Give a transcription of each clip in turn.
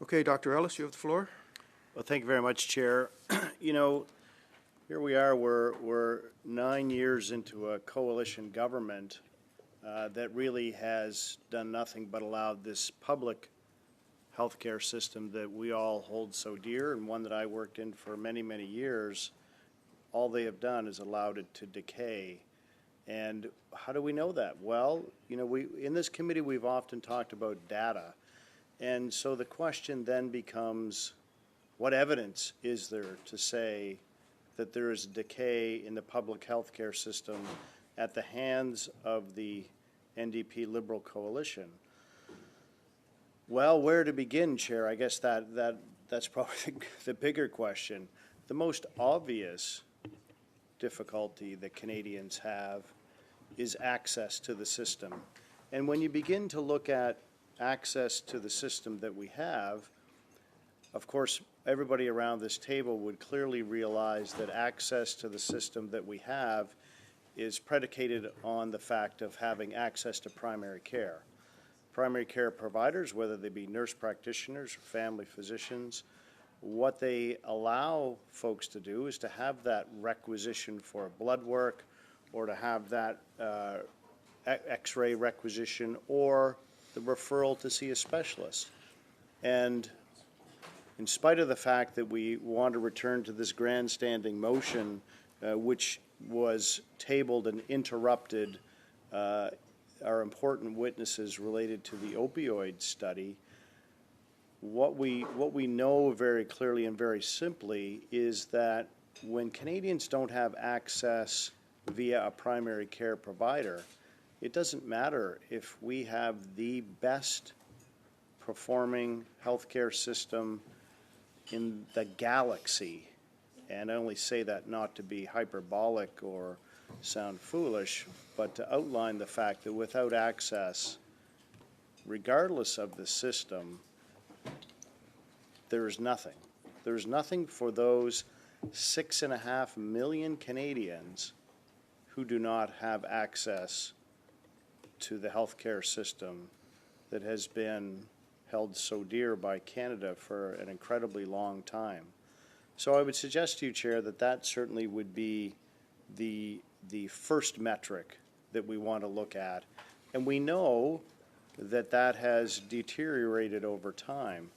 Okay, Dr. Ellis, you have the floor. Well, thank you very much, Chair. Here we are, we're 9 years into a coalition government that really has done nothing but allowed this public healthcare system that we all hold so dear, and one that I worked in for many, many years. All they have done is allowed it to decay. And how do we know that? Well, in this committee we've often talked about data. And so the question then becomes, what evidence is there to say that there is decay in the public health care system at the hands of the NDP Liberal coalition? Well, where to begin, Chair? I guess that's probably the bigger question. The most obvious difficulty that Canadians have is access to the system. And when you begin to look at access to the system that we have, of course, everybody around this table would clearly realize that access to the system that we have is predicated on the fact of having access to primary care. Primary care providers, whether they be nurse practitioners or family physicians, what they allow folks to do is to have that requisition for blood work, or to have that x-ray requisition, or the referral to see a specialist. And in spite of the fact that we want to return to this grandstanding motion, which was tabled and interrupted our important witnesses related to the opioid study, what we know very clearly and very simply is that when Canadians don't have access via a primary care provider, it doesn't matter if we have the best performing healthcare system in the galaxy. And I only say that not to be hyperbolic or sound foolish, but to outline the fact that without access, regardless of the system, there is nothing. There's nothing for those 6.5 million Canadians who do not have access to the healthcare system that has been held so dear by Canada for an incredibly long time. So I would suggest to you, Chair, that certainly would be the first metric that we want to look at. And we know that has deteriorated over time.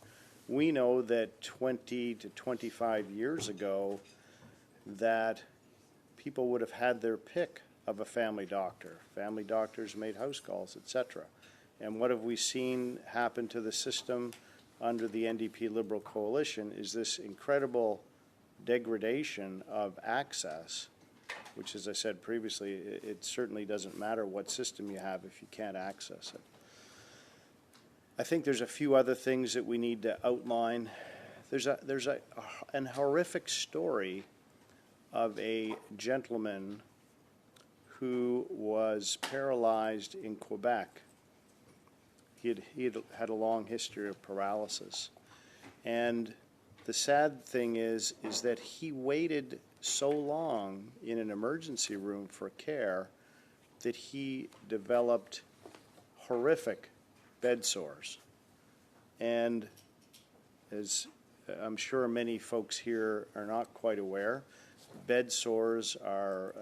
We know that 20 to 25 years ago that people would have had their pick of a family doctor. Family doctors made house calls, etc. And what have we seen happen to the system under the NDP Liberal coalition is this incredible degradation of access, which, as I said previously, it certainly doesn't matter what system you have if you can't access it. I think there's a few other things that we need to outline. There's an horrific story of a gentleman who was paralyzed in Quebec. He had a long history of paralysis. And the sad thing is that he waited so long in an emergency room for care that he developed horrific bed sores. And as I'm sure many folks here are not quite aware, bed sores are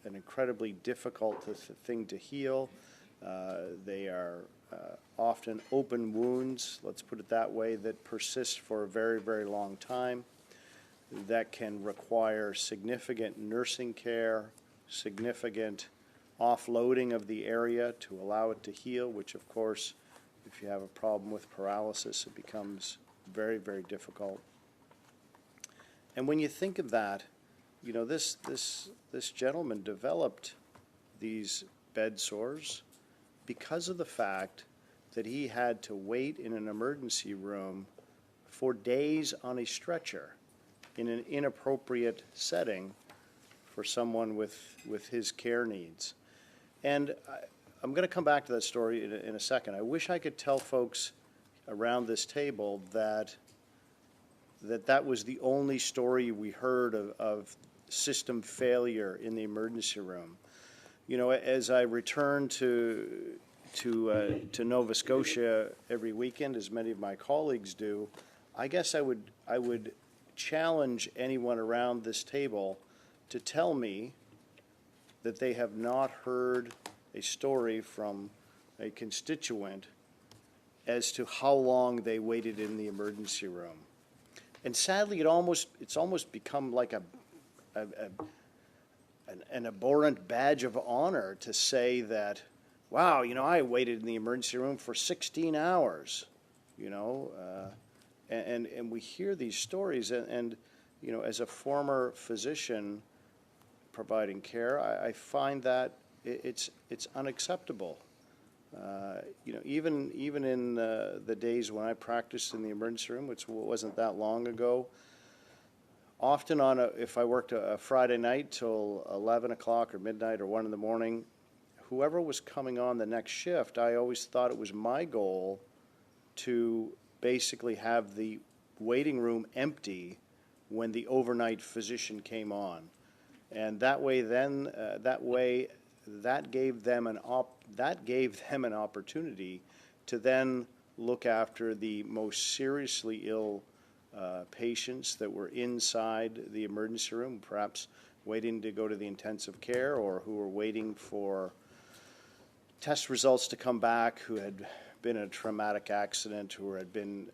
an incredibly difficult thing to heal. They are often open wounds, let's put it that way, that persist for a very, very long time, that can require significant nursing care, significant offloading of the area to allow it to heal, which of course, if you have a problem with paralysis, it becomes very, very difficult. And when you think of that, this gentleman developed these bed sores because of the fact that he had to wait in an emergency room for days on a stretcher in an inappropriate setting for someone with his care needs. And I'm going to come back to that story in a second. I wish I could tell folks around this table that was the only story we heard of system failure in the emergency room. As I return to to Nova Scotia every weekend, as many of my colleagues do, I guess I would challenge anyone around this table to tell me that they have not heard a story from a constituent as to how long they waited in the emergency room. And sadly, it's almost become like an abhorrent badge of honor to say that, wow, I waited in the emergency room for 16 hours, and we hear these stories, and as a former physician providing care, I find that it's unacceptable. Even in the days when I practiced in the emergency room, which wasn't that long ago, often if I worked a Friday night till 11 o'clock or midnight or 1 in the morning, whoever was coming on the next shift, I always thought it was my goal to basically have the waiting room empty when the overnight physician came on. And that gave them an opportunity to then look after the most seriously ill patients that were inside the emergency room, perhaps waiting to go to the intensive care, or who were waiting for test results to come back, who had been in a traumatic accident, who had been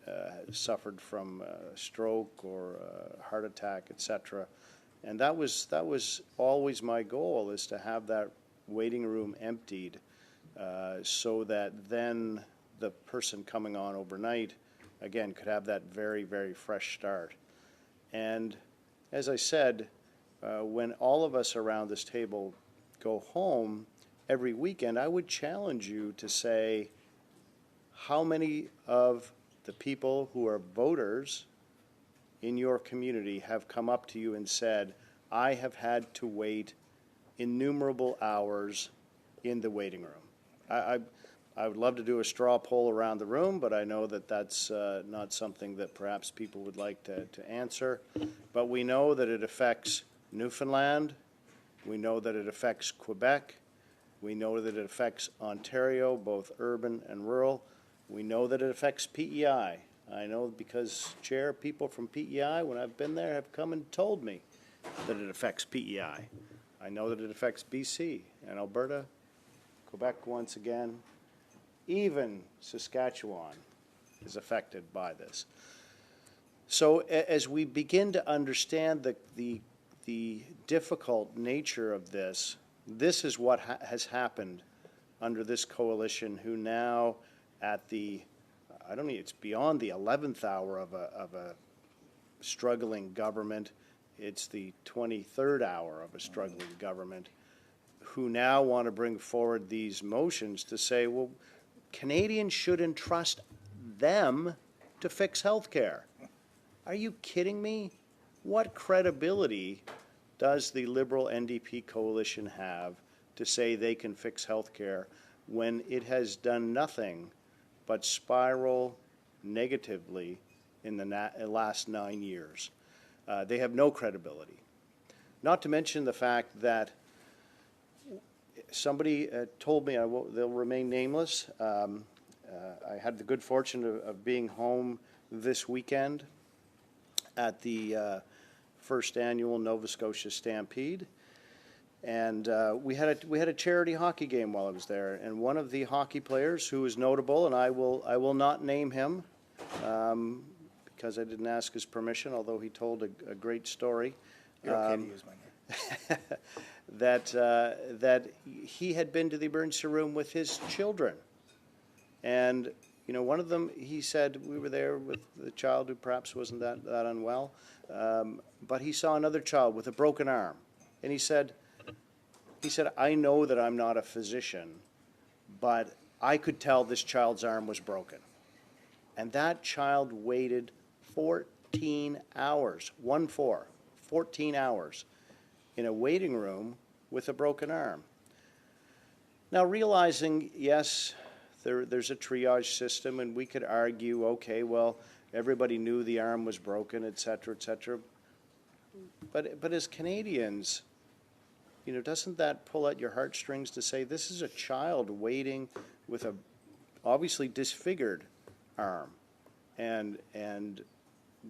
suffered from stroke or heart attack, etc. And that was always my goal, is to have that waiting room emptied, so that then the person coming on overnight, again, could have that very, very fresh start. And as I said, when all of us around this table go home every weekend, I would challenge you to say, how many of the people who are voters in your community have come up to you and said, I have had to wait innumerable hours in the waiting room? I would love to do a straw poll around the room, but I know that that's not something that perhaps people would like to answer. But we know that it affects Newfoundland. We know that it affects Quebec. We know that it affects Ontario, both urban and rural. We know that it affects PEI. I know because, Chair, people from PEI, when I've been there, have come and told me that it affects PEI. I know that it affects BC and Alberta, Quebec once again. Even Saskatchewan is affected by this. So as we begin to understand the difficult nature of this, this is what has happened under this coalition, who now at the, it's beyond the 11th hour of a struggling government. It's the 23rd hour of a struggling government, who now want to bring forward these motions to say, well, Canadians should entrust them to fix health care. Are you kidding me? What credibility does the Liberal NDP coalition have to say they can fix health care when it has done nothing but spiral negatively in the last 9 years? They have no credibility. Not to mention the fact that somebody told me, they'll remain nameless. I had the good fortune of being home this weekend at the first annual Nova Scotia Stampede, and we had a charity hockey game while I was there. And one of the hockey players, who is notable, and I will not name him because I didn't ask his permission, although he told a great story. You're okay to use my name. that he had been to the emergency room with his children. And, one of them, he said, we were there with the child who perhaps wasn't that unwell, but he saw another child with a broken arm. And he said, I know that I'm not a physician, but I could tell this child's arm was broken. And that child waited 14 hours, 14 hours in a waiting room with a broken arm. Now, realizing, yes, there's a triage system, and we could argue, okay, well, everybody knew the arm was broken, et cetera, et cetera. But as Canadians, doesn't that pull at your heartstrings to say this is a child waiting with a obviously disfigured arm and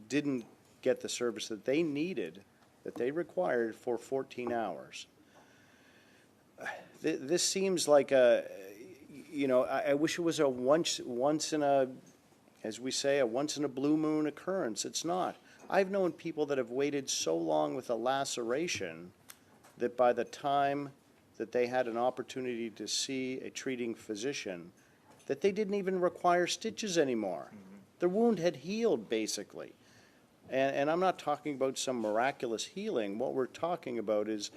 didn't get the service that they needed, that they required for 14 hours. This seems like I wish it was a once in a, as we say, a once in a blue moon occurrence. It's not. I've known people that have waited so long with a laceration that by the time that they had an opportunity to see a treating physician, that they didn't even require stitches anymore. Mm-hmm. Their wound had healed, basically. And I'm not talking about some miraculous healing. What we're talking about is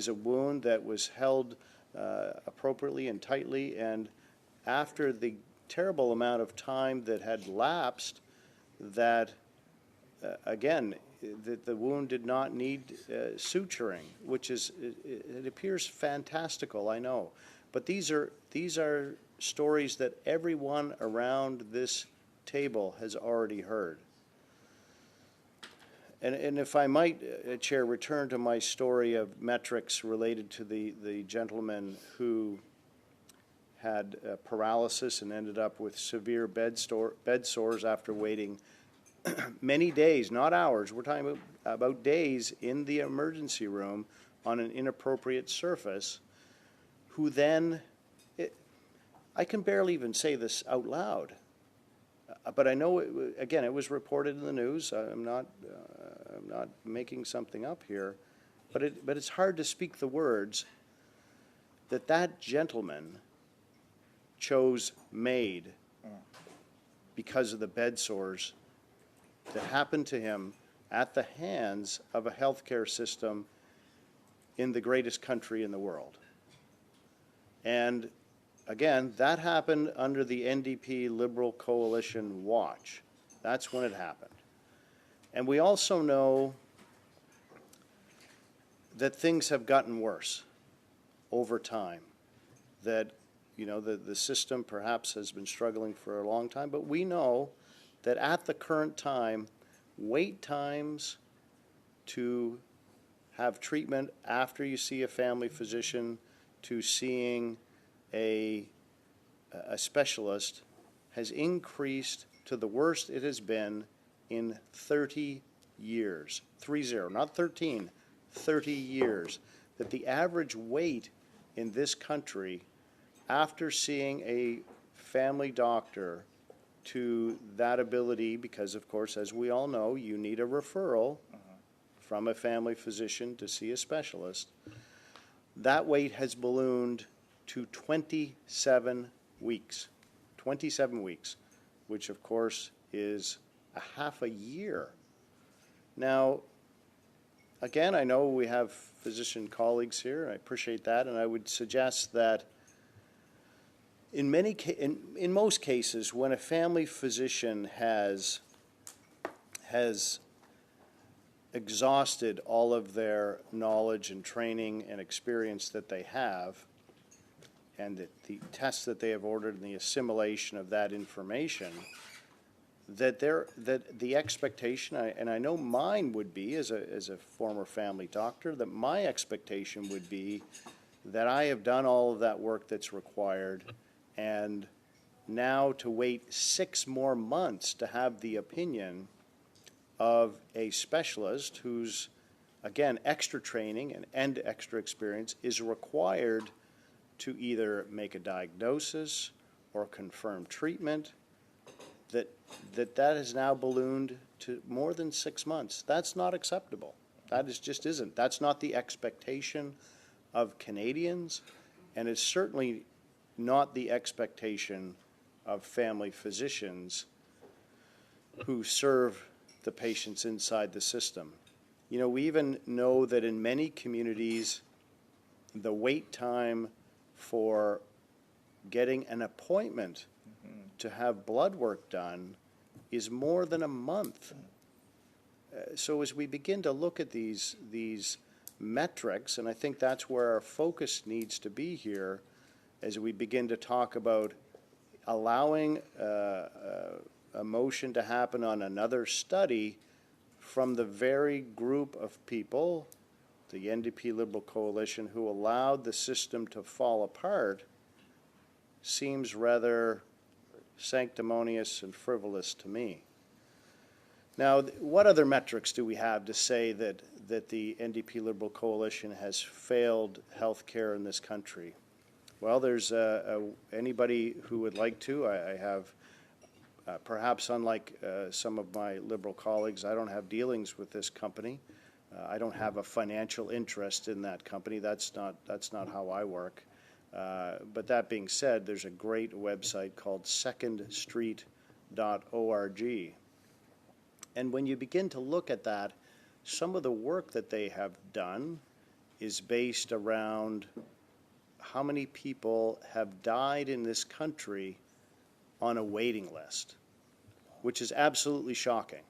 a wound that was held appropriately and tightly, and after the terrible amount of time that had lapsed, that again, the wound did not need suturing, which is, it appears fantastical, I know. But these are stories that everyone around this table has already heard. And if I might, Chair, return to my story of metrics related to the gentleman who had paralysis and ended up with severe bed sores after waiting many days, not hours. We're talking about days in the emergency room on an inappropriate surface, who then, I can barely even say this out loud, but I know, again, it was reported in the news. I'm not making something up here, but it's hard to speak the words that gentleman chose MAID because of the bed sores that happened to him at the hands of a healthcare system in the greatest country in the world. And again, that happened under the NDP Liberal Coalition watch. That's when it happened. And we also know that things have gotten worse over time, that the system perhaps has been struggling for a long time, but we know that at the current time, wait times to have treatment after you see a family physician to seeing a specialist has increased to the worst it has been in 30 years. 30, not 13, 30 years. That the average wait in this country after seeing a family doctor to that ability, because of course, as we all know, you need a referral from a family physician to see a specialist, that wait has ballooned to 27 weeks. 27 weeks, which of course is a half a year. Now, again, I know we have physician colleagues here, I appreciate that, and I would suggest that in most cases, when a family physician has exhausted all of their knowledge and training and experience that they have, and the tests that they have ordered and the assimilation of that information, that the expectation, and I know mine would be as a former family doctor, that my expectation would be that I have done all of that work that's required, and now to wait 6 more months to have the opinion of a specialist who's, again, extra training and extra experience is required to either make a diagnosis or confirm treatment, that has now ballooned to more than 6 months. That's not acceptable. That just isn't. That's not the expectation of Canadians, and it's certainly not the expectation of family physicians who serve the patients inside the system. We even know that in many communities, the wait time for getting an appointment to have blood work done is more than a month. So as we begin to look at these metrics, and I think that's where our focus needs to be here, as we begin to talk about allowing a motion to happen on another study from the very group of people the NDP Liberal coalition, who allowed the system to fall apart, seems rather sanctimonious and frivolous to me. Now, what other metrics do we have to say that the NDP Liberal coalition has failed healthcare in this country? Well, there's anybody who would like to. I have, perhaps unlike some of my Liberal colleagues, I don't have dealings with this company. I don't have a financial interest in that company. That's not how I work. But that being said, there's a great website called secondstreet.org. And when you begin to look at that, some of the work that they have done is based around how many people have died in this country on a waiting list, which is absolutely shocking.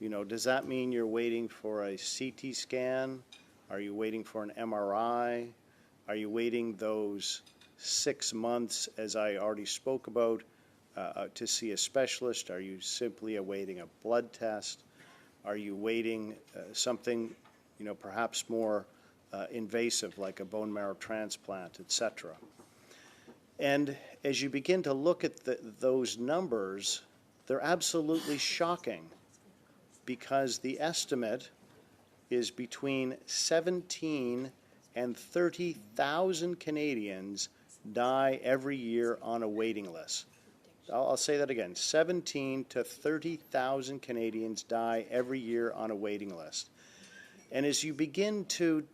You know, does that mean you're waiting for a CT scan? Are you waiting for an MRI? Are you waiting those 6 months, as I already spoke about, to see a specialist? Are you simply awaiting a blood test? Are you waiting something, you know, perhaps more invasive, like a bone marrow transplant, etc.? And as you begin to look at those numbers, they're absolutely shocking, because the estimate is between 17 and 30,000 Canadians die every year on a waiting list. I'll say that again. 17 to 30,000 Canadians die every year on a waiting list. And as you begin to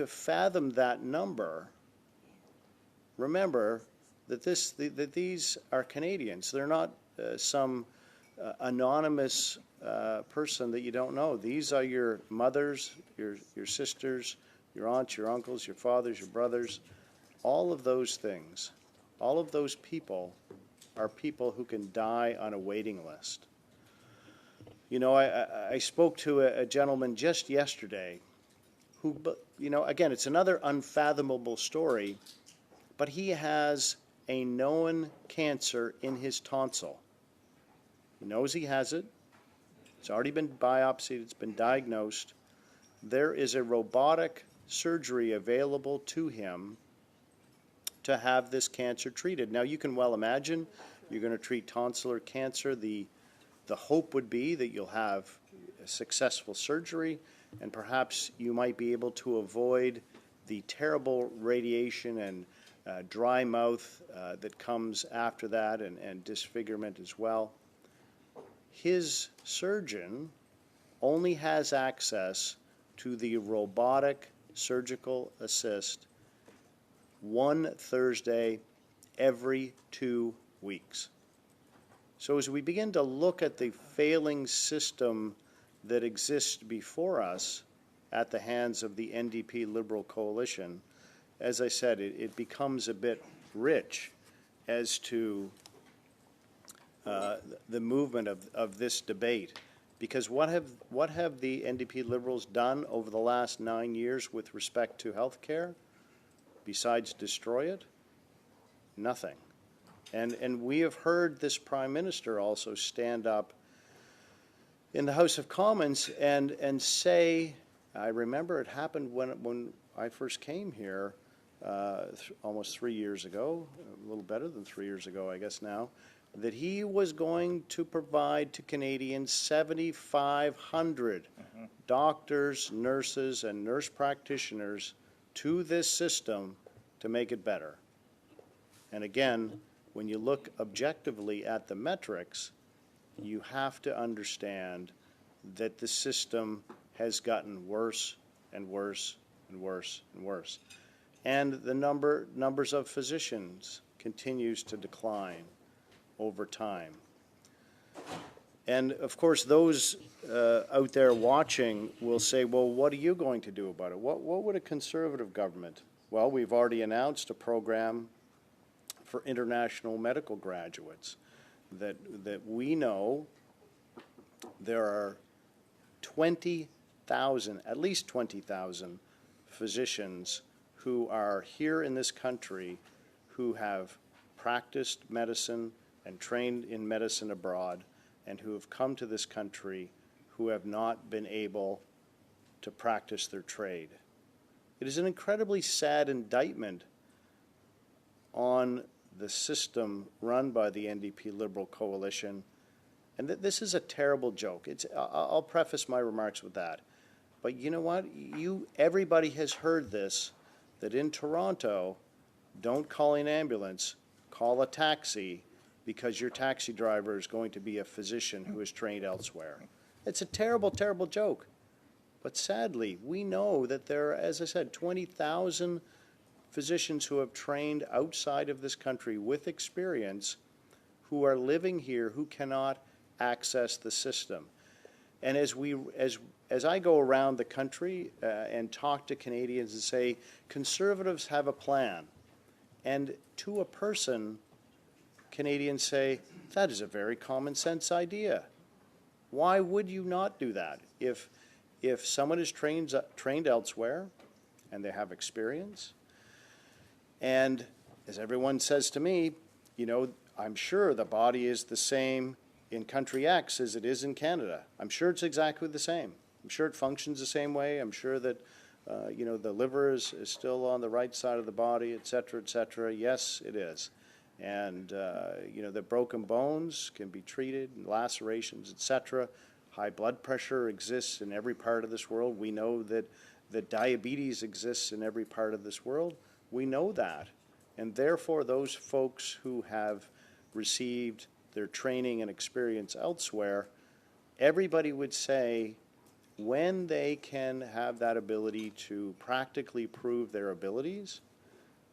fathom that number, remember that these are Canadians. They're not some anonymous person that you don't know. These are your mothers, your sisters, your aunts, your uncles, your fathers, your brothers. All of those things, all of those people are people who can die on a waiting list. You know, I spoke to a gentleman just yesterday who, you know, again, it's another unfathomable story, but he has a known cancer in his tonsil. He knows he has it. It's already been biopsied. It's been diagnosed. There is a robotic surgery available to him to have this cancer treated. Now, you can well imagine you're going to treat tonsillar cancer. The hope would be that you'll have a successful surgery, and perhaps you might be able to avoid the terrible radiation and dry mouth that comes after that, and disfigurement as well. His surgeon only has access to the robotic surgical assist one Thursday every 2 weeks. So as we begin to look at the failing system that exists before us at the hands of the NDP Liberal coalition, as I said, it becomes a bit rich as to the movement of this debate. Because what have the NDP Liberals done over the last 9 years with respect to health care besides destroy it? Nothing. And we have heard this Prime Minister also stand up in the House of Commons and say, I remember it happened when I first came here almost 3 years ago, a little better than 3 years ago, I guess now, that he was going to provide to Canadians 7,500 doctors, nurses, and nurse practitioners to this system to make it better. And again, when you look objectively at the metrics, you have to understand that the system has gotten worse and worse and worse and worse. And the numbers of physicians continues to decline over time. And of course, those out there watching will say, well, what are you going to do about it? What would a Conservative government? Well, we've already announced a program for international medical graduates that we know there are 20,000, at least 20,000 physicians who are here in this country who have practiced medicine and trained in medicine abroad, and who have come to this country who have not been able to practice their trade. It is an incredibly sad indictment on the system run by the NDP Liberal coalition. And this is a terrible joke. I'll preface my remarks with that. But you know what? Everybody has heard this, that in Toronto, don't call an ambulance, call a taxi, because your taxi driver is going to be a physician who is trained elsewhere. It's a terrible, terrible joke. But sadly, we know that there are, as I said, 20,000 physicians who have trained outside of this country with experience who are living here who cannot access the system. And as I go around the country and talk to Canadians and say, Conservatives have a plan, and to a person, Canadians say, that is a very common sense idea. Why would you not do that? If someone is trained elsewhere and they have experience, and as everyone says to me, you know, I'm sure the body is the same in country X as it is in Canada. I'm sure it's exactly the same. I'm sure it functions the same way. I'm sure that, you know, the liver is still on the right side of the body, et cetera, et cetera. Yes, it is. And, you know, the broken bones can be treated, and lacerations, et cetera. High blood pressure exists in every part of this world. We know that diabetes exists in every part of this world. We know that. And therefore, those folks who have received their training and experience elsewhere, everybody would say when they can have that ability to practically prove their abilities,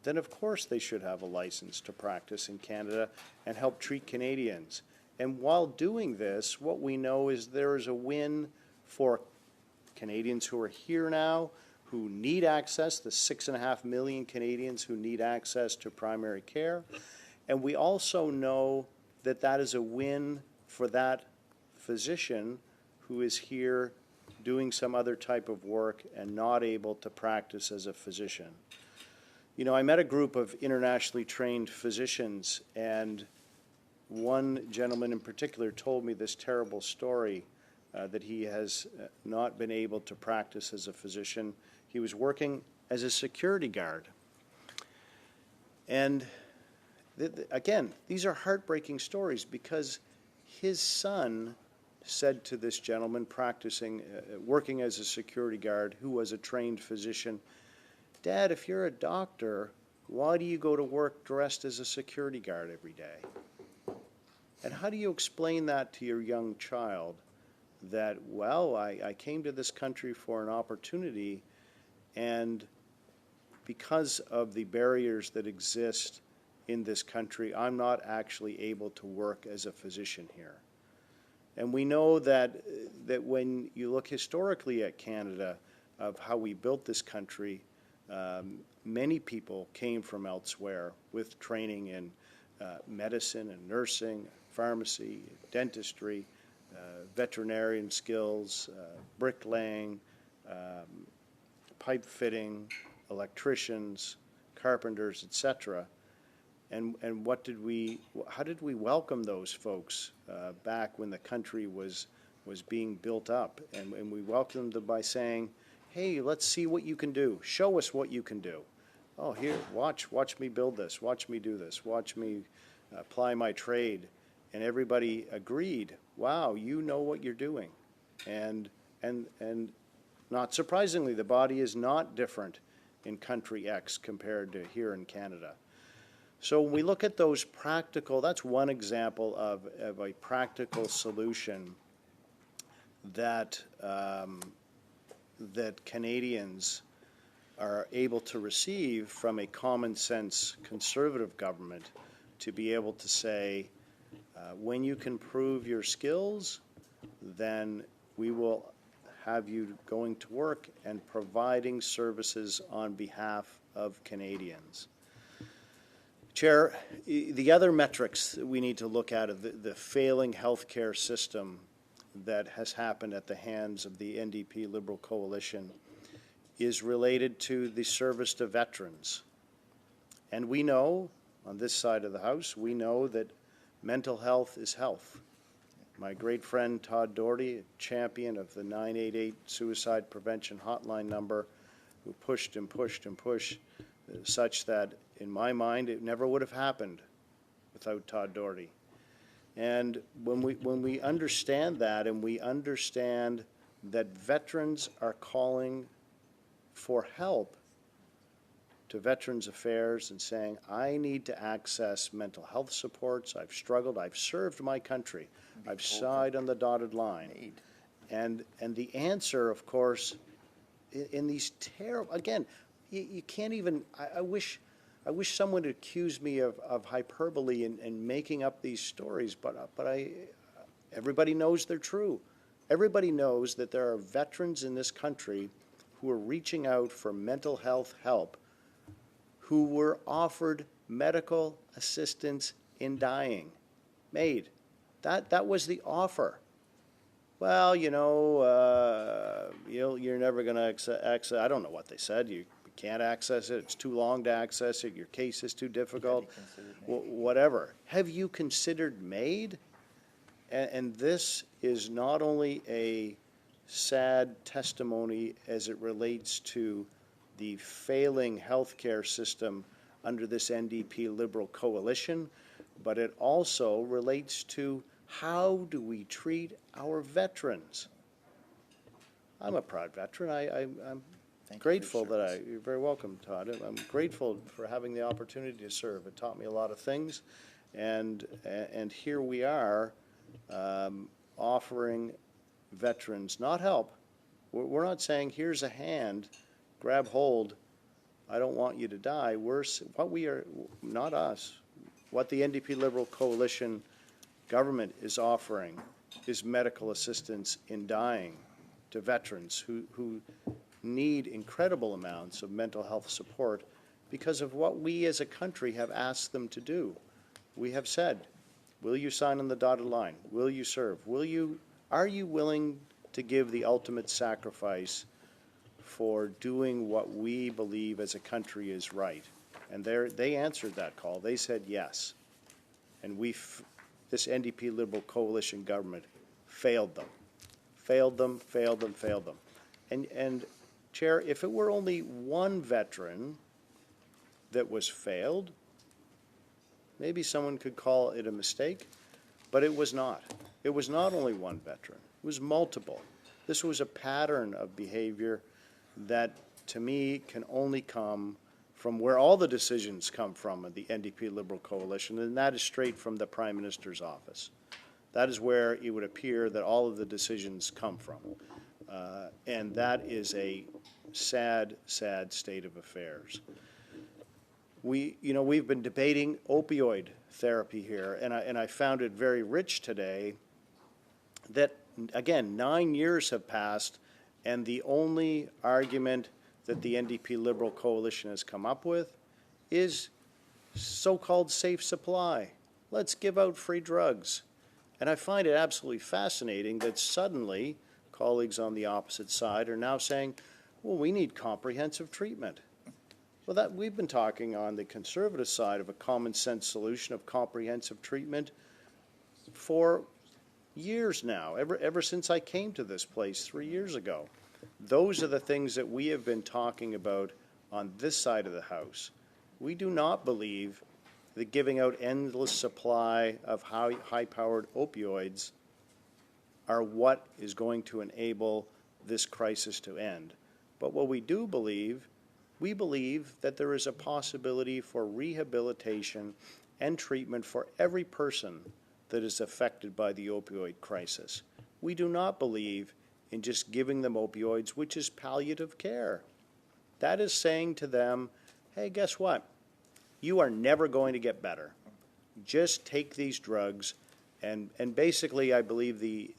then of course they should have a license to practice in Canada and help treat Canadians. And while doing this, what we know is there is a win for Canadians who are here now, who need access, the 6.5 million Canadians who need access to primary care. And we also know that that is a win for that physician who is here doing some other type of work and not able to practice as a physician. You know, I met a group of internationally trained physicians, and one gentleman in particular told me this terrible story that he has not been able to practice as a physician. He was working as a security guard. And again, these are heartbreaking stories because his son said to this gentleman practicing, working as a security guard, who was a trained physician, Dad, if you're a doctor, why do you go to work dressed as a security guard every day? And how do you explain that to your young child that, well, I came to this country for an opportunity, and because of the barriers that exist in this country, I'm not actually able to work as a physician here. And we know that when you look historically at Canada, of how we built this country, many people came from elsewhere with training in medicine and nursing, pharmacy, dentistry, veterinarian skills, bricklaying, pipe fitting, electricians, carpenters, etc. And how did we welcome those folks back when the country was being built up? And we welcomed them by saying, hey, let's see what you can do. Show us what you can do. Oh, here, watch me build this. Watch me do this. Watch me apply my trade. And everybody agreed, wow, you know what you're doing. And not surprisingly, the body is not different in country X compared to here in Canada. So when we look at those practical, that's one example of a practical solution that that Canadians are able to receive from a common sense conservative government, to be able to say, when you can prove your skills, then we will have you going to work and providing services on behalf of Canadians. Chair, the other metrics that we need to look at are the failing healthcare system that has happened at the hands of the NDP Liberal coalition is related to the service to veterans. And we know, on this side of the House, we know that mental health is health. My great friend Todd Doherty, a champion of the 988 suicide prevention hotline number, who pushed and pushed and pushed, such that, in my mind, it never would have happened without Todd Doherty. And when we understand that, and we understand that veterans are calling for help to Veterans Affairs and saying, I need to access mental health supports, I've struggled, I've served my country, I've signed on the dotted line. And the answer, of course, in these terrible, again, you can't even, I wish someone would accuse me of hyperbole and making up these stories, but everybody knows they're true. Everybody knows that there are veterans in this country who are reaching out for mental health help, who were offered medical assistance in dying. That was the offer. Well, you're never going to access, I don't know what they said. You can't access it. It's too long to access it. Your case is too difficult. Whatever. Have you considered MAID? And this is not only a sad testimony as it relates to the failing healthcare system under this NDP Liberal coalition, but it also relates to how do we treat our veterans. I'm a proud veteran. I'm grateful that you're very welcome, Todd. I'm grateful for having the opportunity to serve. It taught me a lot of things, and here we are offering veterans not help. We're not saying here's a hand, grab hold, I don't want you to die. What we are, not us, what the NDP Liberal Coalition government is offering is medical assistance in dying to veterans who need incredible amounts of mental health support because of what we as a country have asked them to do. We have said, will you sign on the dotted line? Will you serve? Are you willing to give the ultimate sacrifice for doing what we believe as a country is right? And they answered that call. They said yes. And this NDP Liberal Coalition government failed them. Failed them. And Chair, if it were only one veteran that was failed, maybe someone could call it a mistake, but it was not. It was not only one veteran. It was multiple. This was a pattern of behavior that, to me, can only come from where all the decisions come from in the NDP Liberal Coalition, and that is straight from the Prime Minister's office. That is where it would appear that all of the decisions come from. And that is a sad, sad state of affairs. We've been debating opioid therapy here, and I found it very rich today that, again, 9 years have passed, and the only argument that the NDP Liberal Coalition has come up with is so-called safe supply. Let's give out free drugs. And I find it absolutely fascinating that suddenly colleagues on the opposite side are now saying, well, we need comprehensive treatment. Well, that we've been talking on the conservative side of a common sense solution of comprehensive treatment for years now, ever since I came to this place 3 years ago. Those are the things that we have been talking about on this side of the House. We do not believe that giving out endless supply of high-powered opioids are what is going to enable this crisis to end. But what we do believe, we believe that there is a possibility for rehabilitation and treatment for every person that is affected by the opioid crisis. We do not believe in just giving them opioids, which is palliative care. That is saying to them, hey, guess what? You are never going to get better. Just take these drugs, and basically I believe the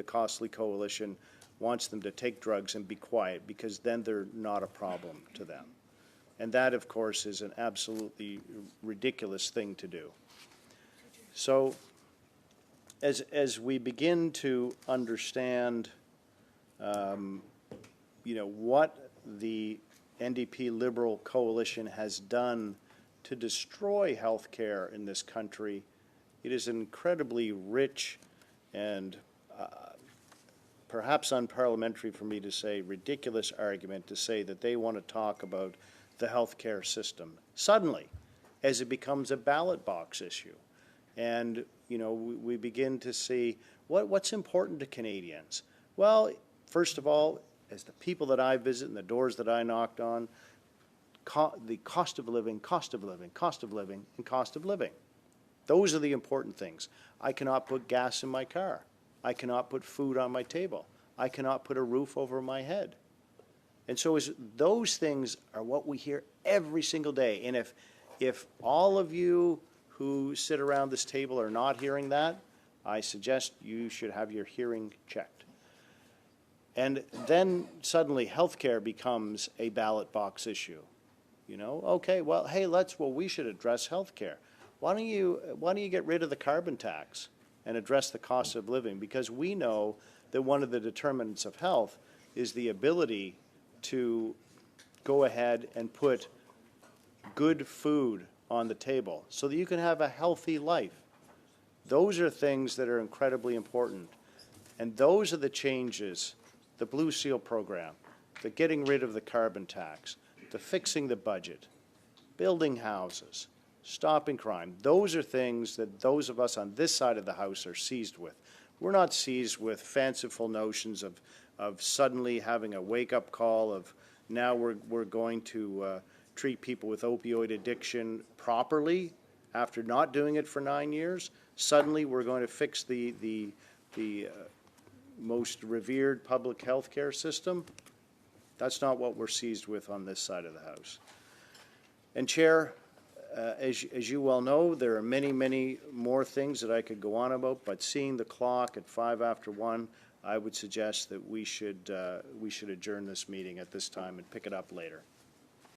Costly Coalition wants them to take drugs and be quiet, because then they're not a problem to them. And that, of course, is an absolutely ridiculous thing to do. So as we begin to understand what the NDP Liberal Coalition has done to destroy health care in this country, it is an incredibly rich and perhaps unparliamentary for me to say, ridiculous argument to say that they want to talk about the healthcare system suddenly as it becomes a ballot box issue. And, you know, we begin to see what's important to Canadians. Well, first of all, as the people that I visit and the doors that I knocked on, the cost of living, cost of living, cost of living, and cost of living. Those are the important things. I cannot put gas in my car. I cannot put food on my table. I cannot put a roof over my head. And so those things are what we hear every single day. And if all of you who sit around this table are not hearing that, I suggest you should have your hearing checked. And then suddenly healthcare becomes a ballot box issue. You know, okay, well, hey, we should address healthcare. Why don't you get rid of the carbon tax and address the cost of living? Because we know that one of the determinants of health is the ability to go ahead and put good food on the table so that you can have a healthy life. Those are things that are incredibly important. And those are the changes, the Blue Seal program, the getting rid of the carbon tax, the fixing the budget, building houses, stopping crime. Those are things that those of us on this side of the House are seized with. We're not seized with fanciful notions of suddenly having a wake-up call of now we're going to treat people with opioid addiction properly after not doing it for 9 years. Suddenly we're going to fix the most revered public health care system. That's not what we're seized with on this side of the House. And Chair, as you well know, there are many, many more things that I could go on about, but seeing the clock at 1:05, I would suggest that we should adjourn this meeting at this time and pick it up later.